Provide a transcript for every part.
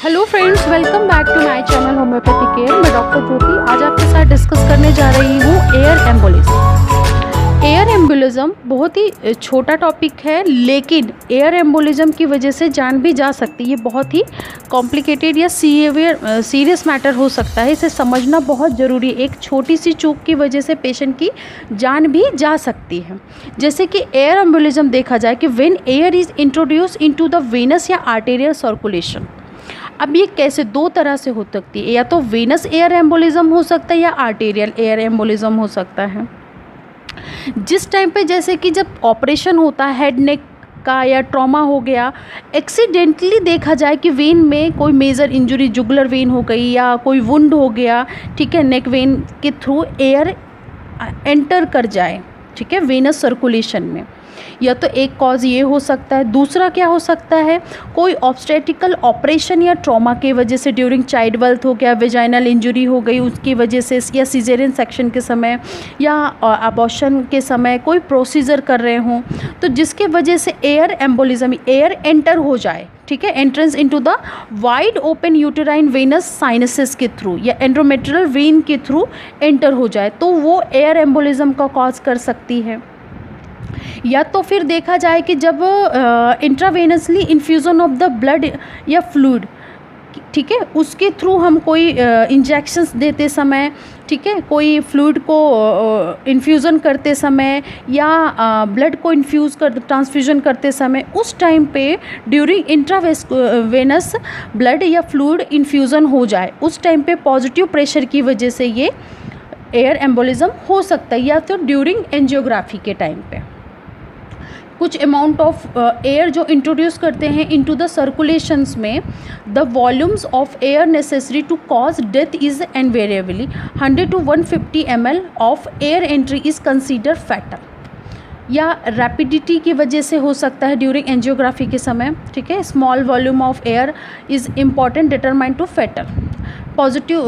Hello friends, welcome back to my channel homoeopathy care. मैं doctor Jyoti आज आपके साथ डिस्कस करने जा रही हूँ एयर एम्बोलिज्म। एयर एम्बोलिज्म बहुत ही छोटा टॉपिक है, लेकिन एयर एम्बोलिज्म की वजह से जान भी जा सकती है। ये बहुत ही कॉम्प्लिकेटेड या सीरियस मैटर हो सकता है। इसे समझना बहुत ज़रूरी है। एक छोटी सी चूक की वजह से पेशेंट की जान भी जा सकती है। जैसे कि एयर एम्बोलिज्म देखा जाए कि when air is introduce into the venous या आर्टेरियल सर्कुलेशन। अब ये कैसे दो तरह से हो सकती है, या तो वेनस एयर एम्बोलिज्म हो सकता है या आर्टेरियल एयर एम्बोलिज्म हो सकता है। जिस टाइम पे जैसे कि जब ऑपरेशन होता है हेड नेक का या ट्रॉमा हो गया, एक्सीडेंटली देखा जाए कि वेन में कोई मेजर इंजरी, जुगुलर वेन हो गई या कोई वुंड हो गया, ठीक है, नेक वेन के थ्रू एयर एंटर कर जाए, ठीक है, वेनस सर्कुलेशन में, या तो एक कॉज ये हो सकता है। दूसरा क्या हो सकता है, कोई ऑब्स्टेटिकल ऑपरेशन या ट्रॉमा के वजह से ड्यूरिंग चाइल्ड बर्थ हो गया, वेजाइनल इंजरी हो गई उसकी वजह से, या सीजेरियन सेक्शन के समय या अबॉर्शन के समय कोई प्रोसीजर कर रहे हों, तो जिसके वजह से एयर एम्बोलिज्म, एयर एंटर हो जाए, ठीक है, entrance into the wide open uterine venous sinuses के थ्रू या एंड्रोमेट्रियल वेन के थ्रू एंटर हो जाए, तो वो एयर एम्बोलिज्म का कॉज कर सकती है। या तो फिर देखा जाए कि जब intravenously infusion of the blood या फ्लूइड, ठीक है, उसके थ्रू हम कोई इंजेक्शंस देते समय, ठीक है, कोई फ्लूइड को इन्फ्यूज़न करते समय या ब्लड को ट्रांसफ्यूजन करते समय, उस टाइम पे ड्यूरिंग इंट्रावेनस ब्लड या फ्लूइड इन्फ्यूज़न हो जाए, उस टाइम पे पॉजिटिव प्रेशर की वजह से ये एयर एम्बोलिज्म हो सकता है। या तो ड्यूरिंग एंजियोग्राफी के टाइम पे कुछ अमाउंट ऑफ एयर जो इंट्रोड्यूस करते हैं इनटू द सर्कुलेशंस में, the volumes of air necessary to cause death is invariably 100 to 150 ml of air entry is consider fatal. या रैपिडिटी की वजह से हो सकता है ड्यूरिंग एंजियोग्राफी के समय, ठीक है, small volume of air is important determine to fatal. Positive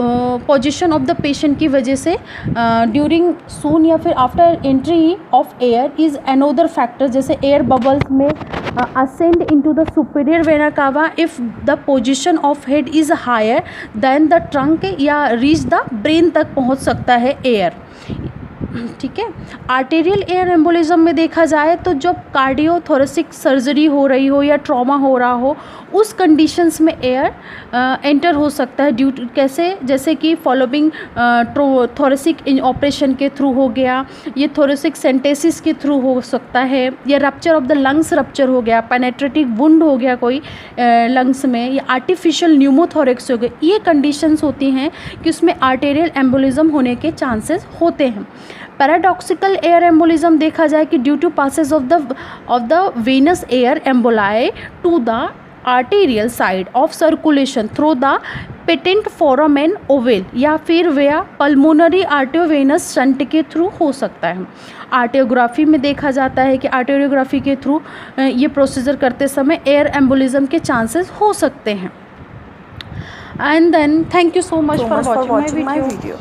position of the patient की वजह से ड्यूरिंग सून या फिर after entry of air is another factor, जैसे एयर बबल्स में ascend into the superior vena cava if the position of head is higher than the trunk, या reach the brain तक पहुंच सकता है एयर, ठीक है। आर्टेरियल एयर एम्बोलिज्म में देखा जाए तो जब कार्डियोथोरेसिक सर्जरी हो रही हो या ट्रॉमा हो रहा हो, उस कंडीशंस में एयर एंटर हो सकता है ड्यू टू कैसे, जैसे कि फॉलोइंग थोरेसिक ऑपरेशन के थ्रू हो गया, ये थोरेसिक सेंटेसिस के थ्रू हो सकता है, या rupture of the lungs rupture हो गया, पेनेट्रेटिव वुंड हो गया कोई लंग्स में, या आर्टिफिशियल न्यूमोथोरेक्स हो गए। ये कंडीशंस होती हैं कि उसमें आर्टेरियल एम्बोलिज्म होने के चांसेस होते हैं। पैराडॉक्सिकल एयर एम्बोलिज्म देखा जाए कि due to passage of the venous air emboli to the arterial side of circulation through the patent foramen ovale, या फिर वेया पल्मोनरी आर्टियोवेनस शंट के थ्रू हो सकता है। आर्टियोग्राफी में देखा जाता है कि आर्टियोग्राफी के थ्रू ये प्रोसीजर करते समय एयर एम्बोलिज्म के चांसेस हो सकते हैं। And then thank you so much for watching my video.